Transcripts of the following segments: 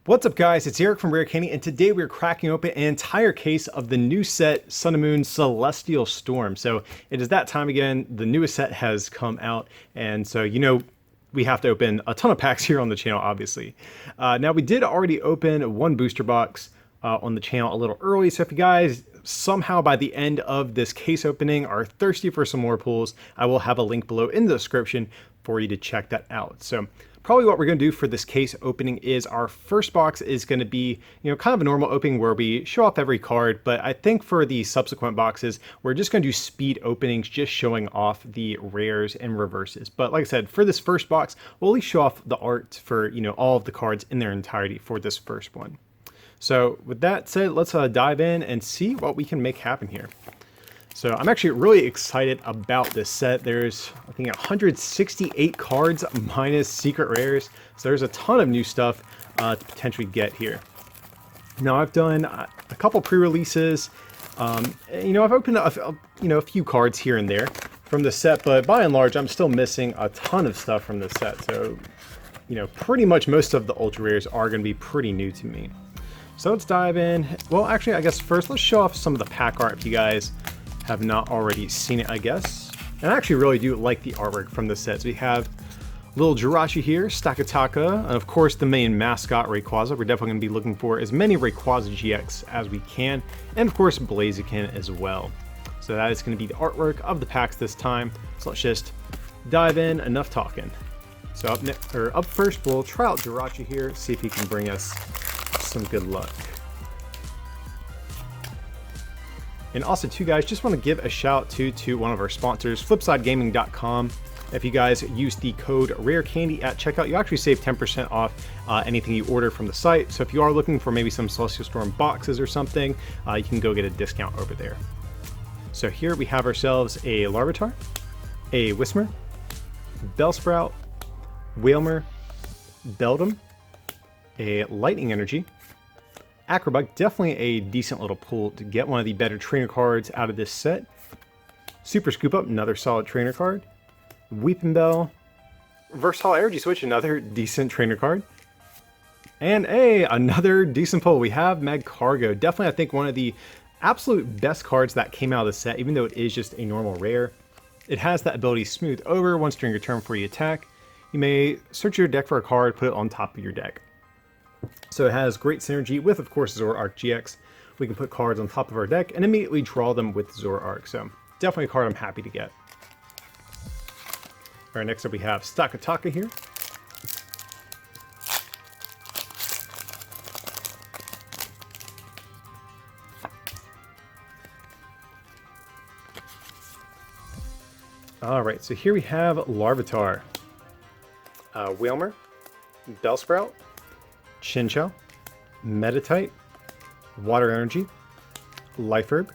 What's up guys, it's Eric from Rare Candy, and today we're cracking open an entire case of the new set Sun and Moon Celestial Storm. So it is that time again, the newest set has come out, and so we have to open a ton of packs here on the channel, obviously. Now we did already open one booster box on the channel a little early, so if you guys somehow by the end of this case opening are thirsty for some more pulls, I will have a link below in the description for you to check that out. So probably what we're going to do for this case opening is our first box is going to be, kind of a normal opening where we show off every card, but I think for the subsequent boxes, we're just going to do speed openings, just showing off the rares and reverses. But like I said, for this first box, we'll at least show off the art for, all of the cards in their entirety for this first one. So with that said, let's dive in and see what we can make happen here. So I'm actually really excited about this set. There's, I think, 168 cards minus secret rares. So there's a ton of new stuff to potentially get here. Now I've done a couple pre-releases. I've opened a few cards here and there from the set, but by and large, I'm still missing a ton of stuff from the set. So, pretty much most of the ultra rares are going to be pretty new to me. So let's dive in. Well, actually, I guess first let's show off some of the pack art if you guys have not already seen it, I guess. And I actually really do like the artwork from the set. So we have little Jirachi here, Stakataka, and of course the main mascot, Rayquaza. We're definitely going to be looking for as many Rayquaza GX as we can, and of course Blaziken as well. So that is going to be the artwork of the packs this time. So let's just dive in, enough talking. So up first, we'll try out Jirachi here, see if he can bring us some good luck. And also too guys, just want to give a shout to one of our sponsors, flipsidegaming.com. If you guys use the code RARECANDY at checkout, you actually save 10% off anything you order from the site. So if you are looking for maybe some Celestial Storm boxes or something, you can go get a discount over there. So here we have ourselves a Larvitar, a Whismur, Bellsprout, Wailmer, Beldum, a Lightning Energy, Acrobug, definitely a decent little pull to get one of the better trainer cards out of this set. Super Scoop Up, another solid trainer card. Weepinbell, Versatile Energy Switch, another decent trainer card. And another decent pull. We have Magcargo, definitely I think one of the absolute best cards that came out of the set, even though it is just a normal rare. It has that ability Smooth Over. Once during your turn before you attack, you may search your deck for a card, put it on top of your deck. So it has great synergy with, of course, Zoroark GX. We can put cards on top of our deck and immediately draw them with Zoroark. So definitely a card I'm happy to get. All right, next up we have Stakataka here. All right, so here we have Larvitar, Wailmer, Bellsprout, Chinchou, Meditite, Water Energy, Life Herb,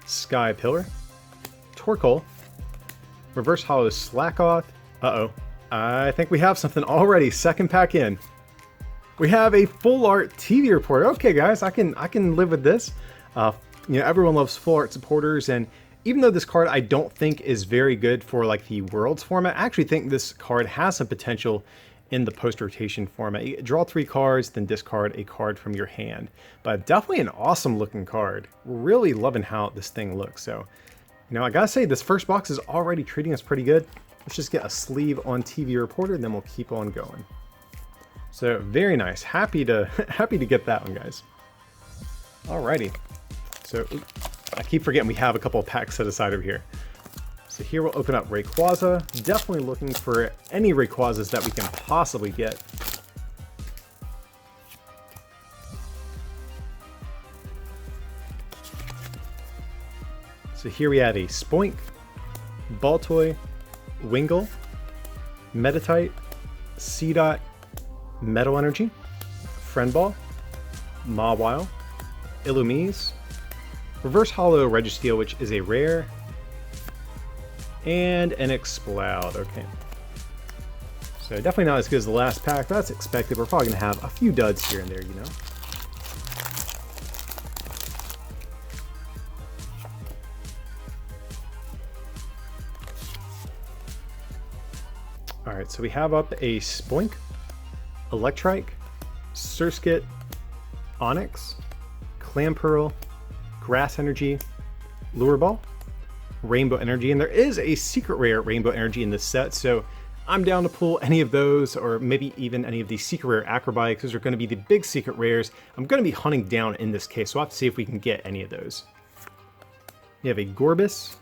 Sky Pillar, Torkoal, Reverse Hollow Slackoth. I think we have something already. Second pack in. We have a full art TV reporter. Okay, guys, I can live with this. Everyone loves full art supporters, and even though this card I don't think is very good for like the Worlds format, I actually think this card has some potential in the post-rotation format. You draw 3 cards, then discard a card from your hand. But definitely an awesome looking card. Really loving how this thing looks. So, I gotta say, this first box is already treating us pretty good. Let's just get a sleeve on TV Reporter, and then we'll keep on going. So, very nice. Happy to get that one, guys. Alrighty. So, I keep forgetting we have a couple of packs set aside over here. So here we'll open up Rayquaza. Definitely looking for any Rayquazas that we can possibly get. So here we have a Spoink, Baltoy, Wingull, Meditite, Seedot, Metal Energy, Friendball, Mawile, Illumise, Reverse Hollow Registeel, which is a rare, and an Exploud. Okay. So definitely not as good as the last pack. That's expected. We're probably going to have a few duds here and there, Alright, so we have up a Spoink, Electrike, Surskit, Onyx, Clamperl, Grass Energy, Lure Ball, Rainbow Energy, and there is a secret rare Rainbow Energy in this set, so I'm down to pull any of those, or maybe even any of the secret rare acrobatics. Those are going to be the big secret rares I'm going to be hunting down in this case, so I'll have to see if we can get any of those. We have a Gorbis,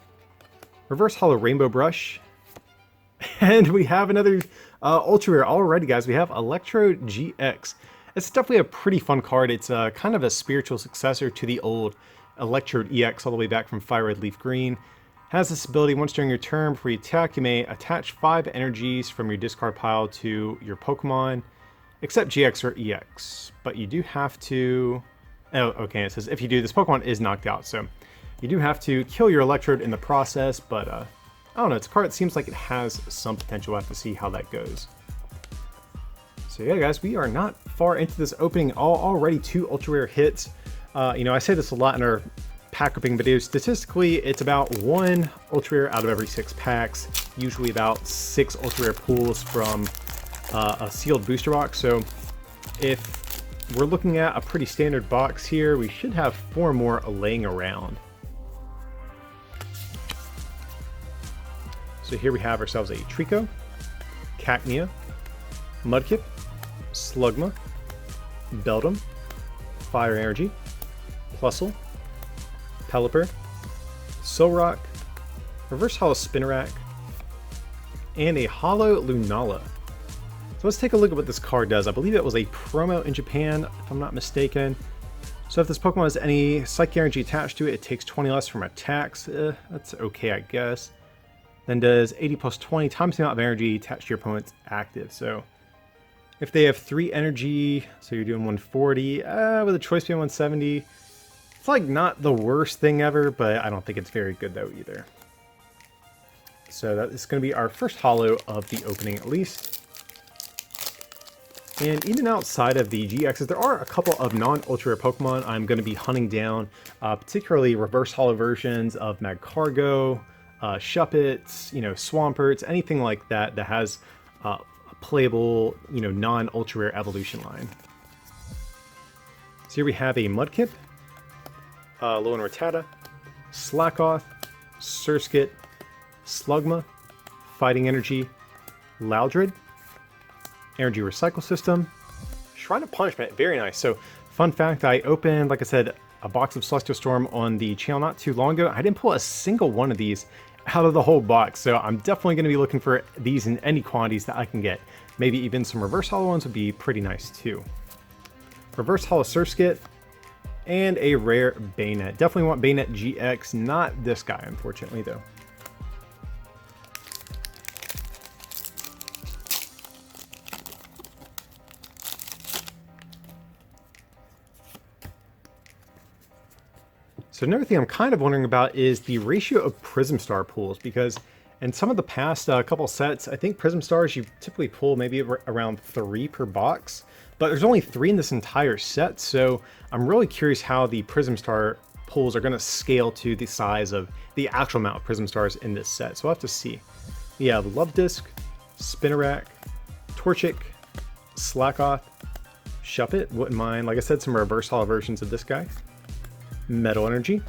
Reverse Hollow Rainbow Brush, and we have another ultra rare already, guys. We have Electro GX. It's definitely a pretty fun card. It's kind of a spiritual successor to the old Electrode EX all the way back from Fire Red Leaf Green. Has this ability: once during your turn before you attack, you may attach 5 energies from your discard pile to your Pokemon, except GX or EX. But you do have to... Oh, okay, it says if you do, this Pokemon is knocked out, so you do have to kill your Electrode in the process, but I don't know, it's a card that seems like it has some potential. We'll have to see how that goes. So yeah, guys, we are not far into this opening. Already 2 ultra rare hits. You know, I say this a lot in our pack opening videos. Statistically, it's about 1 ultra rare out of every 6 packs, usually about 6 ultra rare pulls from a sealed booster box. So if we're looking at a pretty standard box here, we should have 4 more laying around. So here we have ourselves a Trico, Cacnea, Mudkip, Slugma, Beldum, Fire Energy, Plusle, Pelipper, Solrock, Reverse Hollow Spinarak, and a Hollow Lunala. So let's take a look at what this card does. I believe it was a promo in Japan, if I'm not mistaken. So if this Pokemon has any Psychic Energy attached to it, it takes 20 less from attacks. That's okay, I guess. Then does 80 plus 20 times the amount of energy attached to your opponent's active. So if they have 3 energy, so you're doing 140, with a choice being 170. It's like not the worst thing ever, but I don't think it's very good though either. So that is going to be our first holo of the opening at least. And even outside of the GXs, there are a couple of non-ultra rare Pokemon I'm going to be hunting down, particularly reverse holo versions of Magcargo, Shuppets, you know, Swamperts, anything like that that has a playable, you know, non-ultra rare evolution line. So here we have a Mudkip, Loan Rattata, Slackoth, Surskit, Slugma, Fighting Energy, Loudred, Energy Recycle System, Shrine of Punishment. Very nice. So, fun fact, I opened, like I said, a box of Celestial Storm on the channel not too long ago. I didn't pull a single one of these out of the whole box, so I'm definitely going to be looking for these in any quantities that I can get. Maybe even some reverse holo ones would be pretty nice too. Reverse holo Surskit, and a rare Banette. Definitely want Banette GX, not this guy, unfortunately, though. So another thing I'm kind of wondering about is the ratio of Prism Star pulls, because in some of the past couple sets, I think Prism Stars you typically pull maybe around 3 per box, but there's only 3 in this entire set, so I'm really curious how the Prism Star pulls are going to scale to the size of the actual amount of Prism Stars in this set, so we'll have to see. We have Love Disc, Spinarak, Torchic, Slackoth, Shuppet, wouldn't mind, like I said, some reverse holo versions of this guy, Metal Energy,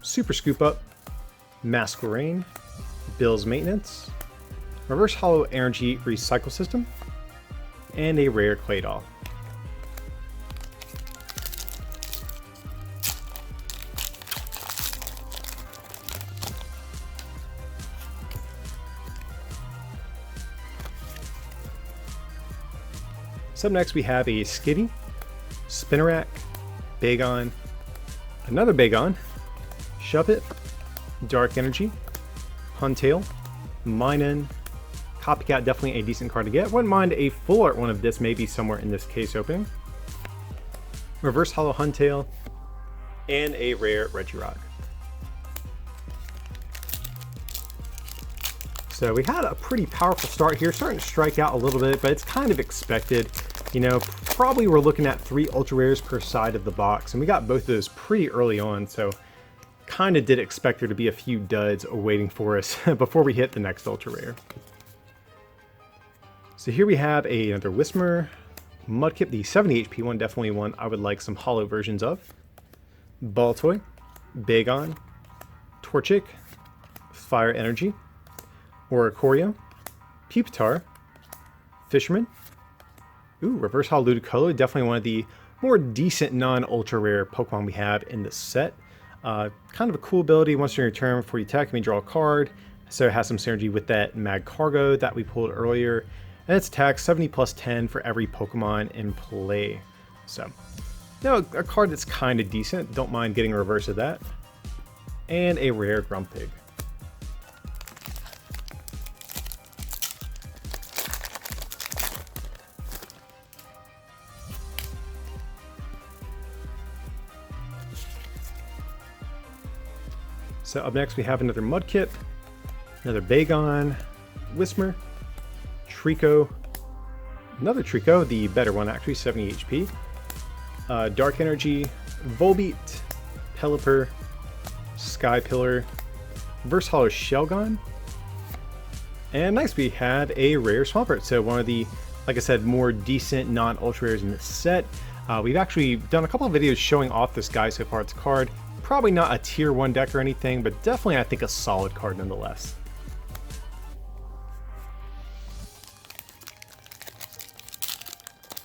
Super Scoop Up, Masquerain, Bill's Maintenance, Reverse Holo Energy Recycle System, and a rare Claydol. So up next we have a Skitty, Spinarak, Bagon, another Bagon, Shuppet, Dark Energy, Huntail, Minun, Copycat, definitely a decent card to get. Wouldn't mind a full art one of this, maybe somewhere in this case opening. Reverse Holo Huntail, and a rare Regirock. So we had a pretty powerful start here, starting to strike out a little bit, but it's kind of expected. You know, probably we're looking at 3 ultra rares per side of the box, and we got both of those pretty early on, so kind of did expect there to be a few duds awaiting for us before we hit the next ultra rare. So here we have another Whismur, Mudkip, the 70 HP one, definitely one I would like some hollow versions of. Baltoy, Bagon, Torchic, Fire Energy, Oricorio, Pupitar, Fisherman. Ooh, Reverse Hollow Ludicolo, definitely one of the more decent non-ultra rare Pokemon we have in this set. Kind of a cool ability. Once during your turn before you attack, you may draw a card. So it has some synergy with that Mag Cargo that we pulled earlier. And its attack 70 plus 10 for every Pokemon in play. So, a card that's kind of decent. Don't mind getting a reverse of that. And a rare Grumpig. So up next we have another Mudkip, another Bagon, Whismur, Trico, another Trico, the better one actually, 70 HP, Dark Energy, Volbeat, Pelipper, Skypillar, Reverse Hollow Shelgon, and next we have a rare Swampert. So one of the, like I said, more decent non-ultra rares in this set. We've actually done a couple of videos showing off this guy so far. It's a card. Probably not a tier 1 deck or anything, but definitely I think a solid card nonetheless.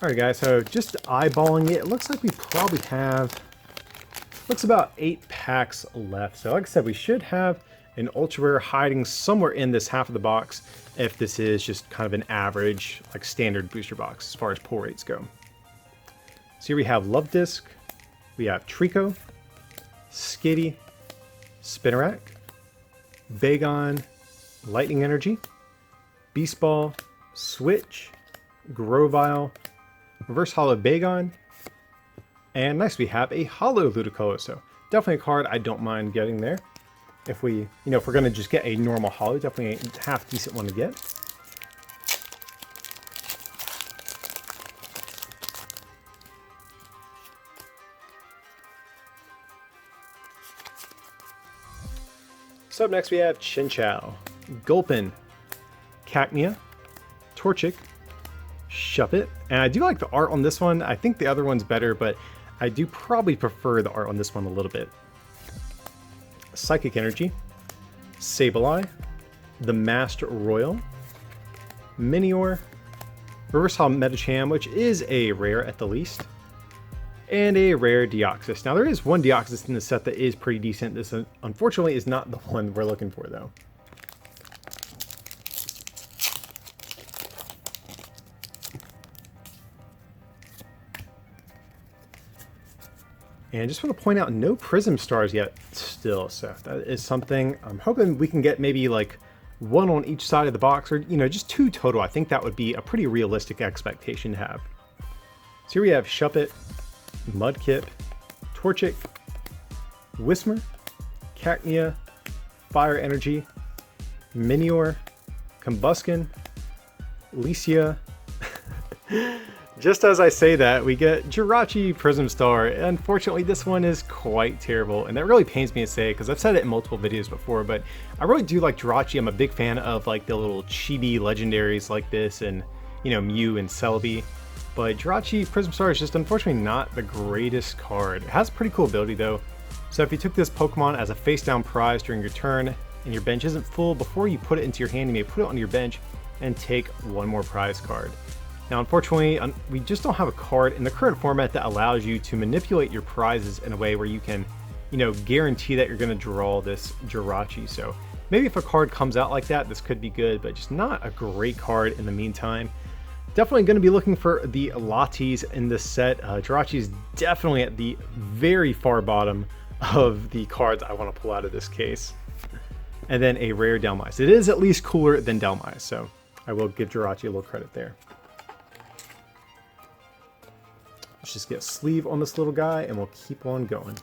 Alright guys, so just eyeballing it, it looks like we probably have, looks about 8 packs left. So like I said, we should have an ultra rare hiding somewhere in this half of the box if this is just kind of an average, like standard booster box as far as pull rates go. So here we have Love Disc, we have Trico, Skitty, Spinarak, Bagon, Lightning Energy, Beast Ball, Switch, Grovyle, Reverse Hollow Bagon, and next we have a Hollow Ludicolo. So definitely a card I don't mind getting there. If we, if we're going to just get a normal Hollow, definitely a half decent one to get. So up next we have Chinchou, Gulpin, Cacnea, Torchic, Shuppet, and I do like the art on this one. I think the other one's better, but I do probably prefer the art on this one a little bit. Psychic Energy, Sableye, the Masked Royal, Minior, Reverse Hollow Medicham, which is a rare at the least, and a rare Deoxys. Now there is one Deoxys in the set that is pretty decent. This unfortunately is not the one we're looking for though. And I just want to point out, no Prism Stars yet still, so that is something I'm hoping we can get, maybe like one on each side of the box, or just 2 total. I think that would be a pretty realistic expectation to have. So here we have Shuppet, Mudkip, Torchic, Whismur, Cacnea, Fire Energy, Minior, Combuskin, Licia. Just as I say that, we get Jirachi Prism Star. Unfortunately, this one is quite terrible, and that really pains me to say because I've said it in multiple videos before, but I really do like Jirachi. I'm a big fan of like the little chibi legendaries like this, and Mew and Celebi. But Jirachi Prism Star is just unfortunately not the greatest card. It has a pretty cool ability though. So if you took this Pokemon as a face down prize during your turn and your bench isn't full, before you put it into your hand, you may put it on your bench and take one more prize card. Now unfortunately, we just don't have a card in the current format that allows you to manipulate your prizes in a way where you can, guarantee that you're going to draw this Jirachi. So maybe if a card comes out like that, this could be good, but just not a great card in the meantime. Definitely going to be looking for the Latias in this set. Jirachi is definitely at the very far bottom of the cards I want to pull out of this case. And then a rare Dhelmise. It is at least cooler than Dhelmise, so I will give Jirachi a little credit there. Let's just get a sleeve on this little guy and we'll keep on going.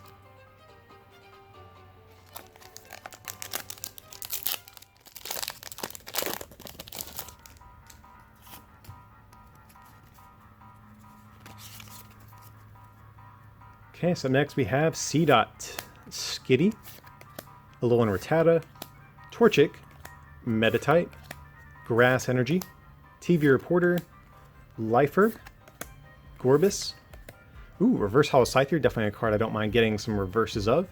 Okay, so next we have C-Dot, Skitty, Alolan Rattata, Torchic, Meditite, Grass Energy, TV Reporter, Lifer, Burgess. Ooh, reverse holo Scyther, definitely a card I don't mind getting some reverses of.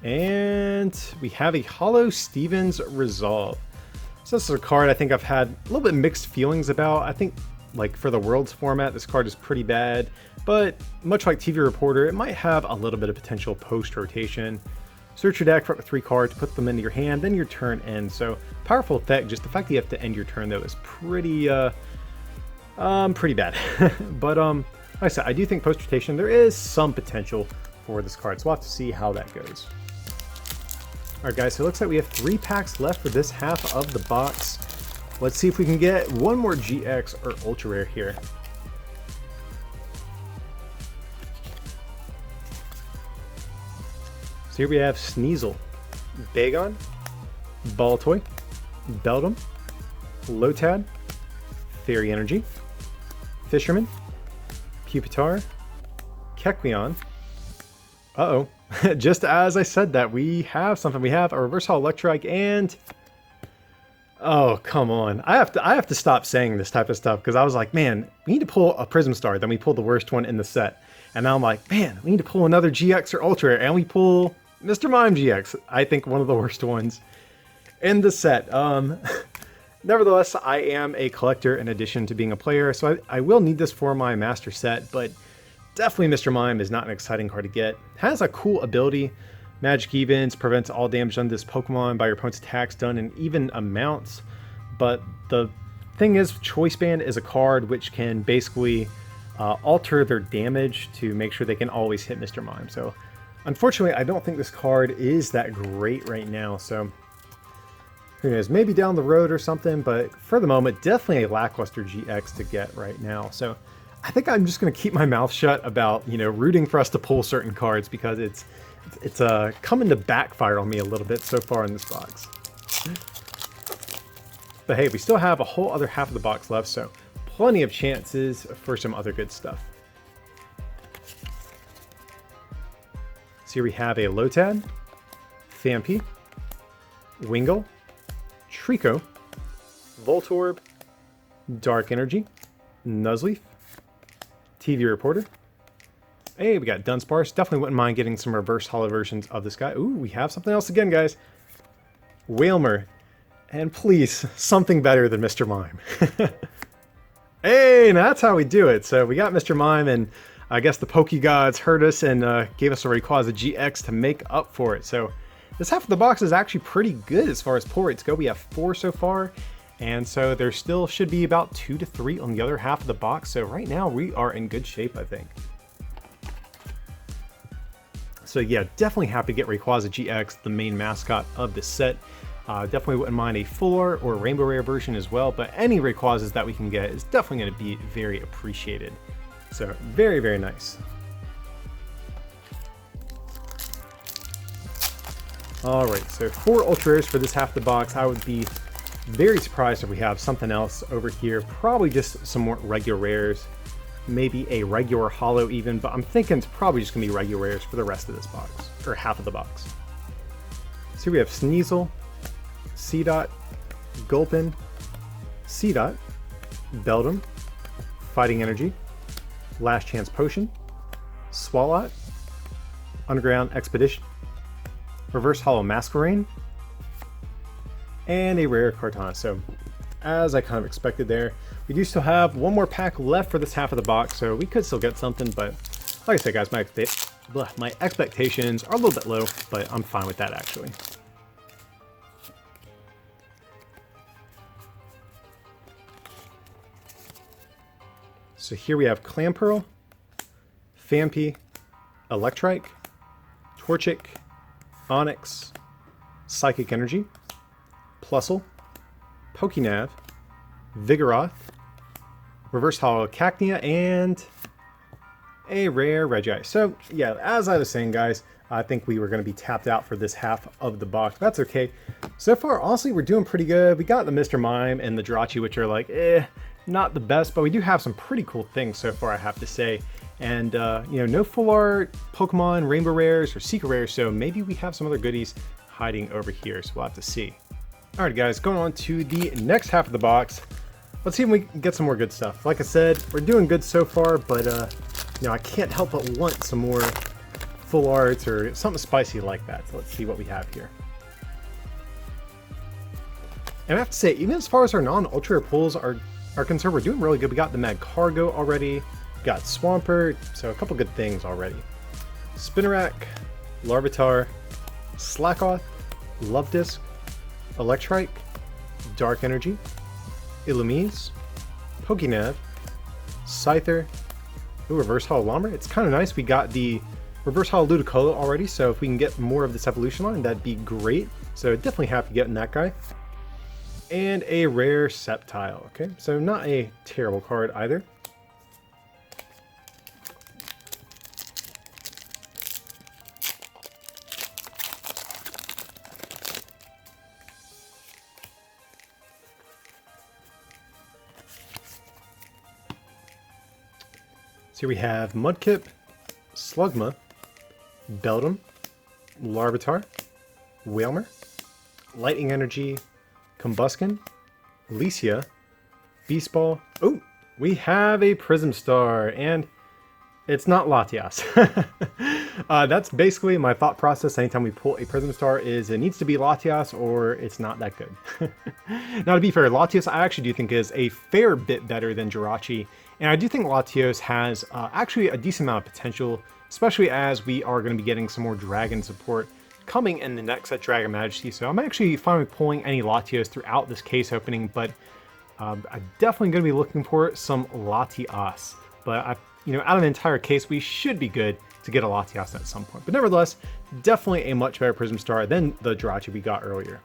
And we have a holo Stevens Resolve. So this is a card I think I've had a little bit mixed feelings about. I think like for the Worlds format, this card is pretty bad, but much like TV Reporter, it might have a little bit of potential post-rotation. Search your deck for up to 3 cards, put them into your hand, then your turn ends. So powerful effect, just the fact that you have to end your turn though is pretty bad. But like I said, I do think post-rotation, there is some potential for this card, so we'll have to see how that goes. Alright guys, so it looks like we have 3 packs left for this half of the box. Let's see if we can get one more GX or Ultra Rare here. So here we have Sneasel, Bagon, Baltoy, Beldum, Lotad, Fairy Energy, Fisherman, Pupitar, Kecleon. Uh-oh. Just as I said that, we have something. We have a reverse holo Electrike and... Oh, come on. I have to stop saying this type of stuff because I was like, man, we need to pull a Prism Star. Then we pulled the worst one in the set. And now I'm like, man, we need to pull another GX or Ultra Rare. And we pull Mr. Mime GX. I think one of the worst ones in the set. Nevertheless, I am a collector in addition to being a player. So I will need this for my master set. But definitely Mr. Mime is not an exciting card to get. Has a cool ability. Magic Evens prevents all damage on this Pokemon by your opponent's attacks done in even amounts. But the thing is, Choice Band is a card which can basically alter their damage to make sure they can always hit Mr. Mime. So unfortunately, I don't think this card is that great right now. So who knows, maybe down the road or something. But for the moment, definitely a lackluster GX to get right now. So I think I'm just going to keep my mouth shut about, you know, rooting for us to pull certain cards because it's coming to backfire on me a little bit so far in this box. But hey, we still have a whole other half of the box left, so plenty of chances for some other good stuff. So here we have a Lotad, Phanpy, Wingull, Trico, Voltorb, Dark Energy, Nuzleaf, TV Reporter. Hey, we got Dunsparce. Definitely wouldn't mind getting some reverse holo versions of this guy. Ooh, we have something else again, guys. Wailmer. And please, something better than Mr. Mime. Hey, now that's how we do it. So we got Mr. Mime, and I guess the Poke Gods heard us and gave us a Rayquaza GX to make up for it. So this half of the box is actually pretty good as far as pull rates go. We have 4 so far. And so there still should be about 2 to 3 on the other half of the box. So right now we are in good shape, I think. So yeah, definitely happy to get Rayquaza GX, the main mascot of this set. Definitely wouldn't mind a full art or rainbow rare version as well, but any Rayquazas that we can get is definitely going to be very appreciated. So very, very nice. Alright, so 4 Ultra Rares for this half of the box. I would be very surprised if we have something else over here. Probably just some more regular rares. Maybe a regular holo even, but I'm thinking it's probably just going to be regular rares for the rest of this box, or half of the box. So here we have Sneasel, Seedot, Gulpin, Seedot, Beldum, Fighting Energy, Last Chance Potion, Swalot, Underground Expedition, Reverse Holo Masquerain, and a rare Kartana. So as I kind of expected there, we do still have one more pack left for this half of the box, so we could still get something, but like I said guys, my expectations are a little bit low, but I'm fine with that actually. So here we have Clamperl, Phanpy, Electrike, Torchic, Onix, Psychic Energy, Plusle, Pokénav, Vigoroth, Reverse Holo Cacnea, and a rare Regice. So yeah, as I was saying guys, I think we were going to be tapped out for this half of the box. That's okay. So far, honestly, we're doing pretty good. We got the Mr. Mime and the Jirachi, which are like, not the best, but we do have some pretty cool things so far, I have to say. And, you know, no full art Pokemon, Rainbow Rares, or Secret Rares, so maybe we have some other goodies hiding over here, so we'll have to see. Alright guys, going on to the next half of the box. let's see if we can get some more good stuff. Like I said, we're doing good so far, but you know, I can't help but want some more full arts or something spicy like that. So let's see what we have here. And I have to say, even as far as our non-ultra pulls are concerned, we're doing really good. We got the Mad Cargo already, got Swampert, so a couple good things already. Spinarak, Larvitar, Slackoth, Love Disc, Electrike, Dark Energy, Illumise, Pokénav, Scyther, ooh, Reverse Hollow Lombre. It's kind of nice. We got the Reverse Hollow Ludicolo already, so if we can get more of this evolution line, that'd be great. So definitely happy getting that guy. And a rare Sceptile. Okay, so not a terrible card either. So here we have Mudkip, Slugma, Beldum, Larvitar, Wailmer, Lightning Energy, Combuskin, Alicia, Beast Ball. Oh, we have a Prism Star, and it's not Latias. That's basically my thought process anytime we pull a Prism Star is it needs to be Latias or it's not that good. Now, to be fair, Latias I actually do think is a fair bit better than Jirachi, and I do think Latios has actually a decent amount of potential, especially as we are going to be getting some more Dragon support coming in the next set, Dragon Majesty. So I'm actually fine with pulling any Latios throughout this case opening, but I'm definitely going to be looking for some Latias. But you know, out of the entire case, we should be good to get a Latias at some point. But nevertheless, definitely a much better Prism Star than the Jirachi we got earlier.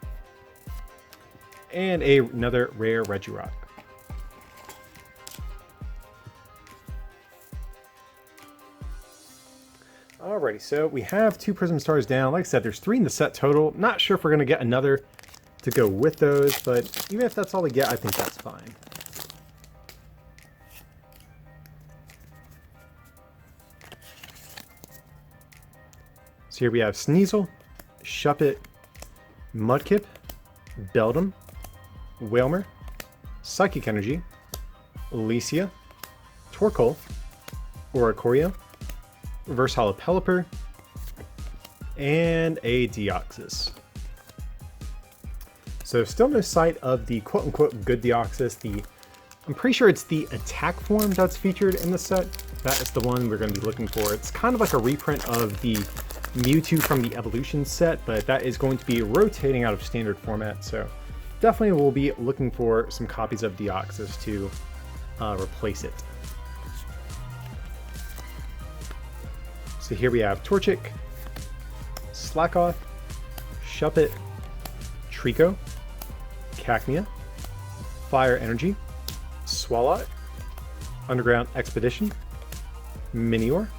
And another rare Regirock. Alrighty, so we have 2 Prism Stars down. Like I said, there's 3 in the set total. Not sure if we're going to get another to go with those, but even if that's all we get, I think that's fine. So here we have Sneasel, Shuppet, Mudkip, Beldum, Wailmer, Psychic Energy, Alicia, Torkoal, Oricorio, Reverse Hollow Pelipper, and a Deoxys. So still no sight of the quote-unquote good Deoxys. I'm pretty sure it's the attack form that's featured in the set. That is the one we're going to be looking for. It's kind of like a reprint of the Mewtwo from the Evolution set, but that is going to be rotating out of standard format. So definitely we'll be looking for some copies of Deoxys to replace it. So here we have Torchic, Slackoth, Shuppet, Trico, Cacnea, Fire Energy, Swalot, Underground Expedition, Minior.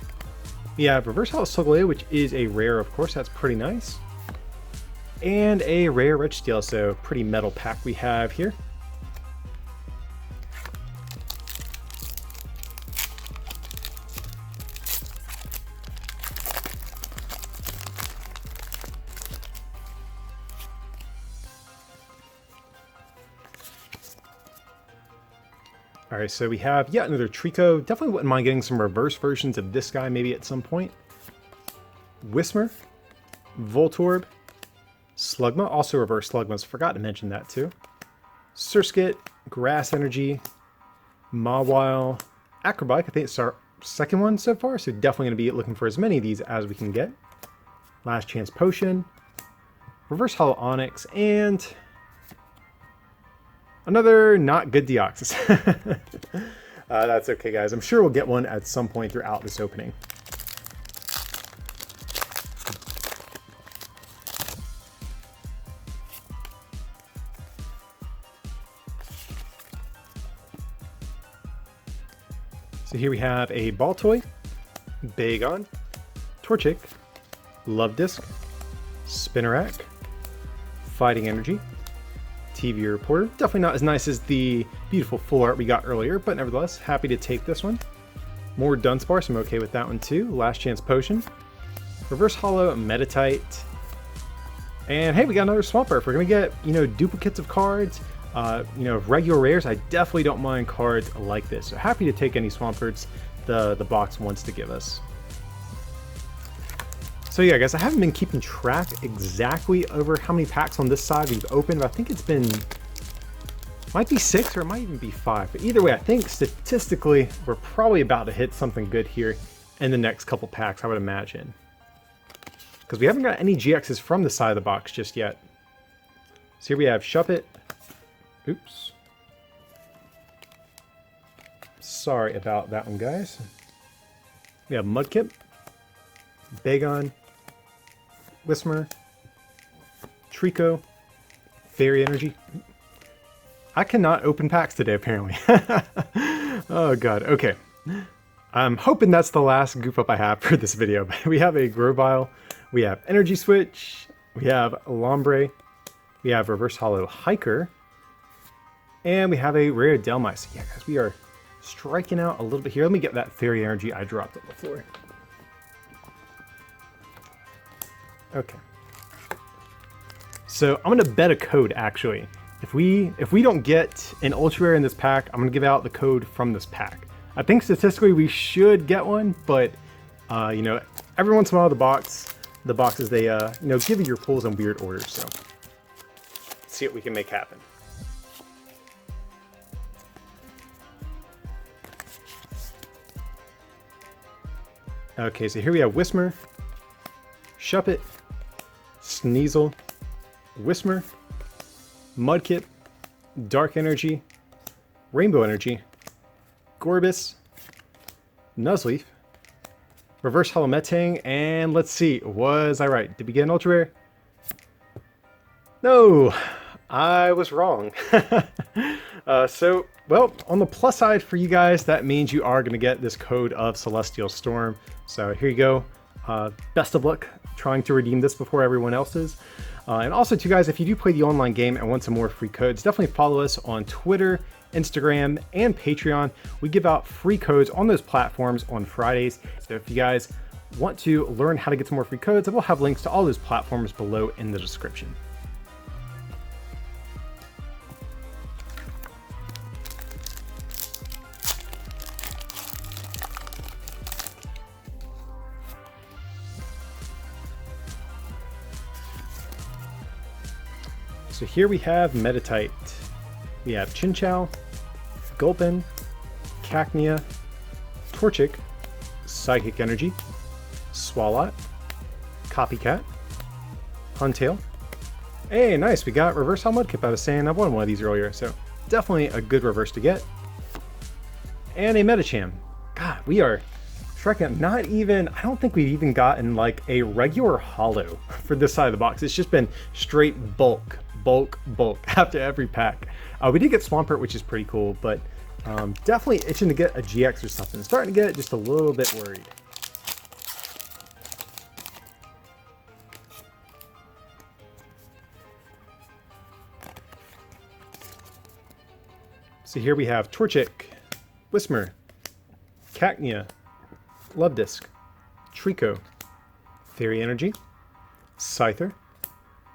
We have Reverse Hollow Solgaleo, which is a rare, of course, that's pretty nice. And a rare Registeel, so pretty metal pack we have here. Alright, so we have yet another Trico. Definitely wouldn't mind getting some reverse versions of this guy maybe at some point. Whismur, Voltorb, Slugma, also reverse Slugmas, forgot to mention that too. Surskit, Grass Energy, Mawile, Acrobike, I think it's our second one so far, so definitely going to be looking for as many of these as we can get. Last Chance Potion, Reverse Hollow Onyx, and another not good Deoxys. That's okay, guys. I'm sure we'll get one at some point throughout this opening. So here we have a Baltoy, Bagon, Torchic, Love Disc, Spinarak, Fighting Energy, TV Reporter. Definitely not as nice as the beautiful full art we got earlier, but nevertheless, happy to take this one. More Dunsparce, I'm okay with that one too. Last Chance Potion, Reverse Hollow Meditite, and hey, we got another Swampert. If we're gonna get, you know, duplicates of cards, you know, regular rares, I definitely don't mind cards like this. So happy to take any Swamperts the box wants to give us. So yeah, guys, I haven't been keeping track exactly over how many packs on this side we've opened, but I think it's been, might be 6 or it might even be 5. But either way, I think statistically, we're probably about to hit something good here in the next couple packs, I would imagine. Because we haven't got any GXs from the side of the box just yet. So here we have Shuppet. Oops. Sorry about that one, guys. We have Mudkip, Bagon, Whismur, Trico, Fairy Energy. I cannot open packs today, apparently. Oh god, okay. I'm hoping that's the last goof up I have for this video. But we have a Grovyle, we have Energy Switch, we have Lombre, we have Reverse Hollow Hiker, and we have a rare Delmice. So yeah, guys, we are striking out a little bit here. Let me get that Fairy Energy. I dropped it before. Okay. So I'm gonna bet a code actually. If we don't get an ultra rare in this pack, I'm gonna give out the code from this pack. I think statistically we should get one, but you know, every once in a while the boxes they you know, give you your pulls in weird orders. So let's see what we can make happen. Okay, so here we have Whismur, Shuppet, Sneasel, Whismur, Mudkip, Dark Energy, Rainbow Energy, Gorbis, Nuzleaf, Reverse Hollow Metang, and let's see, was I right? Did we get an ultra rare? No, I was wrong. So, well, on the plus side for you guys, that means you are going to get this code of Celestial Storm. So here you go. Best of luck trying to redeem this before everyone else is. And also, too, guys, if you do play the online game and want some more free codes, definitely follow us on Twitter, Instagram, and Patreon. We give out free codes on those platforms on Fridays. So if you guys want to learn how to get some more free codes, we'll have links to all those platforms below in the description. So here we have Meditite, we have Chinchou, Gulpin, Cacnea, Torchic, Psychic Energy, Swalot, Copycat, Huntail. Hey, nice, we got Reverse Hollow Mudkip. I was saying I won one of these earlier, so definitely a good reverse to get. And a Medicham. God, we are striking out. Not even, I don't think we've even gotten like a regular holo for this side of the box. It's just been straight bulk after every pack. We did get Swampert, which is pretty cool, but definitely itching to get a GX or something. Starting to get just a little bit worried. So here we have Torchic, Whismur, Cacnea, Lubdisc, Trico, Fairy Energy, Scyther,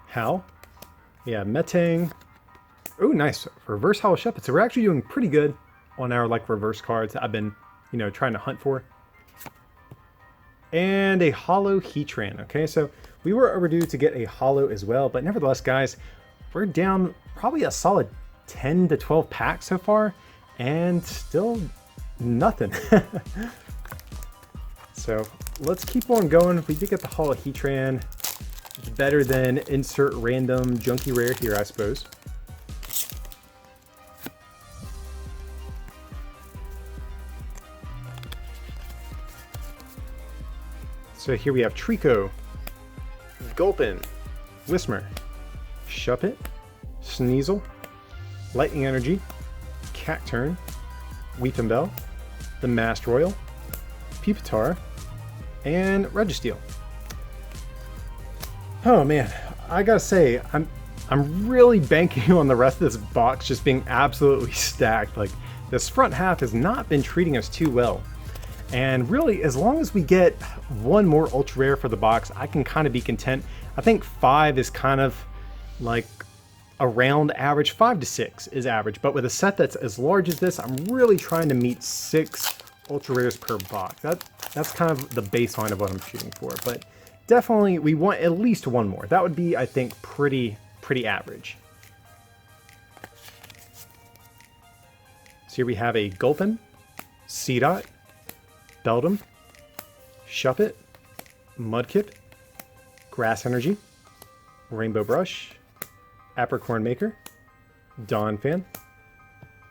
Hal. Yeah, Metang. Oh, nice. Reverse Hollow Shuppet. So we're actually doing pretty good on our like reverse cards that I've been, you know, trying to hunt for. And a Hollow Heatran. Okay, so we were overdue to get a Hollow as well, but nevertheless, guys, we're down probably a solid 10 to 12 packs so far, and still nothing. So let's keep on going. If we did get the Hollow Heatran, it's better than insert random junky rare here, I suppose. So here we have Trico, Gulpin, Whismur, Shuppet, Sneasel, Lightning Energy, Cacturn, Weepinbell, the Masked Royal, Pupitar, and Registeel. Oh man, I gotta say, I'm really banking on the rest of this box just being absolutely stacked. Like, this front half has not been treating us too well. And really, as long as we get one more ultra rare for the box, I can kind of be content. I think 5 is kind of like around average. 5 to 6 is average, but with a set that's as large as this, I'm really trying to meet 6 ultra rares per box. That's kind of the baseline of what I'm shooting for, but definitely we want at least one more. That would be, I think, pretty average. So here we have a Gofton, C-Dot, Beldum, Shuppet, Mudkip, Grass Energy, Rainbow Brush, Apricorn Maker, Dawn Fan,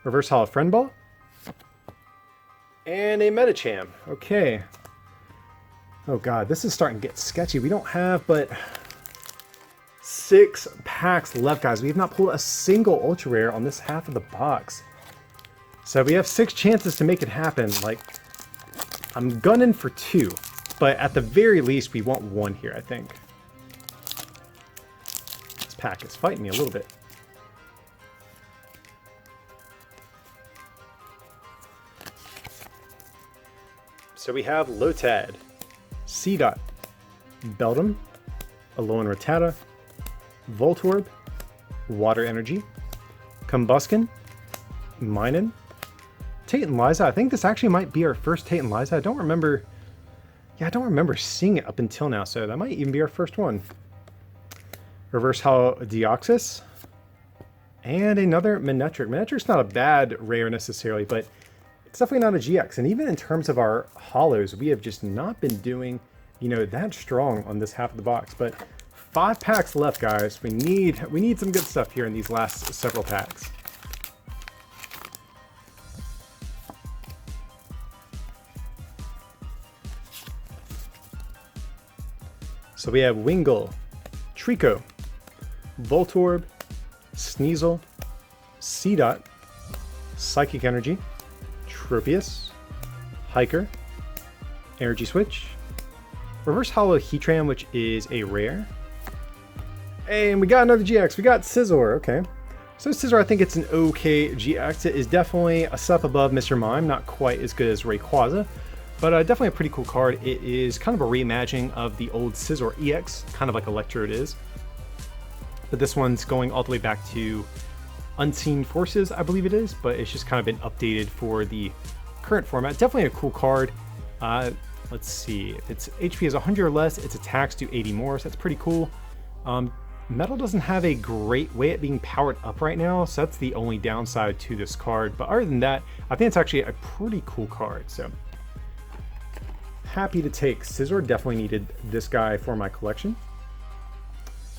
Reverse Hollow Friend Ball, and a Metacham. Okay. Oh god, this is starting to get sketchy. We don't have but 6 packs left, guys. We have not pulled a single ultra rare on this half of the box. So we have 6 chances to make it happen. Like, I'm gunning for 2, but at the very least, we want 1 here, I think. This pack is fighting me a little bit. So we have Lotad, C-Dot, Beldum, Alolan Rattata, Voltorb, Water Energy, Combuskin, Minun, Tate and Liza. I think this actually might be our first Tate and Liza. I don't remember seeing it up until now, so that might even be our first one. Reverse Hollow Deoxys, and another Manectric. Manectric's not a bad rare necessarily, but it's definitely not a GX. And even in terms of our hollows, we have just not been doing, you know, that strong on this half of the box. But 5 packs left, guys. We need some good stuff here in these last several packs. So we have Wingull, Trico, Voltorb, Sneasel, C-Dot, Psychic Energy, Tropius, Hiker, Energy Switch, Reverse Hollow Heatran, which is a rare, and we got another GX. We got Scizor. Okay, so Scizor, I think it's an okay GX. It is definitely a step above Mr. Mime, not quite as good as Rayquaza, but definitely a pretty cool card. It is kind of a reimagining of the old Scizor EX, kind of like Electrode is. But this one's going all the way back to Unseen Forces, I believe it is, but it's just kind of been updated for the current format. Definitely a cool card. Let's see, if its HP is 100 or less, its attacks do 80 more, so that's pretty cool. Metal doesn't have a great way at being powered up right now, so that's the only downside to this card. But other than that, I think it's actually a pretty cool card. So happy to take. Scizor, definitely needed this guy for my collection.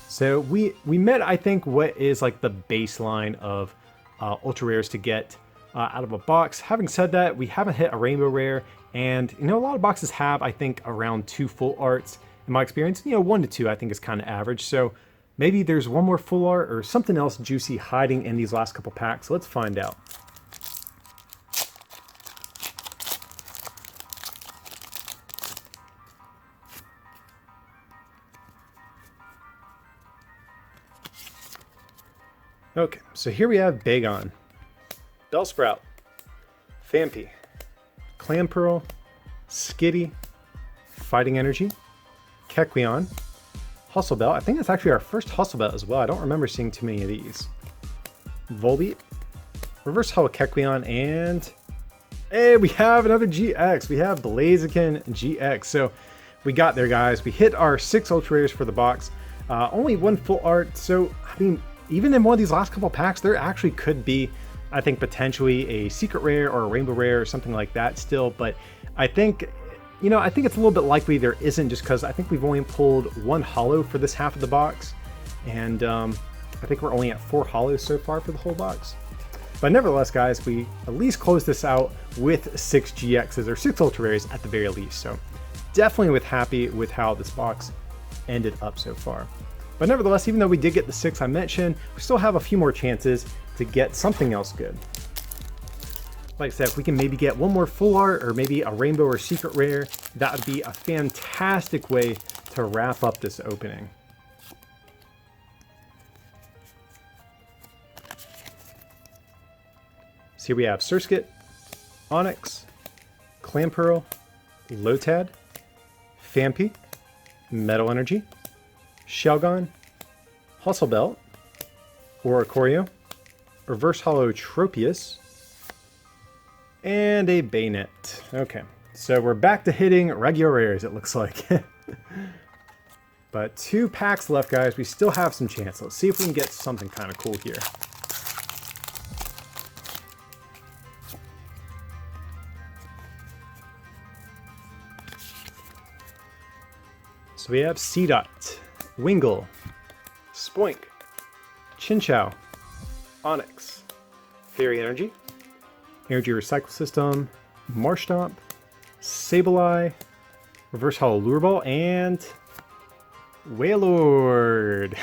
So we met, I think, what is like the baseline of ultra rares to get out of a box. Having said that, we haven't hit a rainbow rare, and you know, a lot of boxes have, I think, around 2 full arts in my experience. You know, 1 to 2 I think is kind of average. So maybe there's one more full art or something else juicy hiding in these last couple packs. Let's find out. Okay, so here we have Bagon, Bellsprout, Phanpy, Clamperl, Skitty, Fighting Energy, Kecleon, Hustle Belt. I think that's actually our first Hustle Belt as well. I don't remember seeing too many of these. Volbeat, Reverse Hollow Kecleon, and hey, we have another GX. We have Blaziken GX. So we got there, guys. We hit our 6 ultra rares for the box. Only 1 full art. So I mean, even in one of these last couple packs, there actually could be, I think, potentially a secret rare or a rainbow rare or something like that still. But I think, you know, I think it's a little bit likely there isn't, just because I think we've only pulled 1 holo for this half of the box. And I think we're only at 4 holos so far for the whole box. But nevertheless, guys, we at least closed this out with 6 GXs or 6 ultra rares at the very least. So definitely happy with how this box ended up so far. But nevertheless, even though we did get the 6 I mentioned, we still have a few more chances to get something else good. Like I said, if we can maybe get 1 more full art or maybe a rainbow or secret rare, that would be a fantastic way to wrap up this opening. So here we have Surskit, Onyx, Clamperl, Lotad, Phanpy, Metal Energy, Shelgon, Hustle Belt, Oricorio, Reverse Hollow Tropius, and a Banette. Okay, so we're back to hitting regular rares, it looks like. But 2 packs left, guys. We still have some chance. Let's see if we can get something kind of cool here. So we have Seedot, Wingull, Spoink, Chinchou, Onyx, Fairy Energy, Energy Recycle System, Marshtomp, Sableye, Reverse Hollow Lure Ball, and Wailord.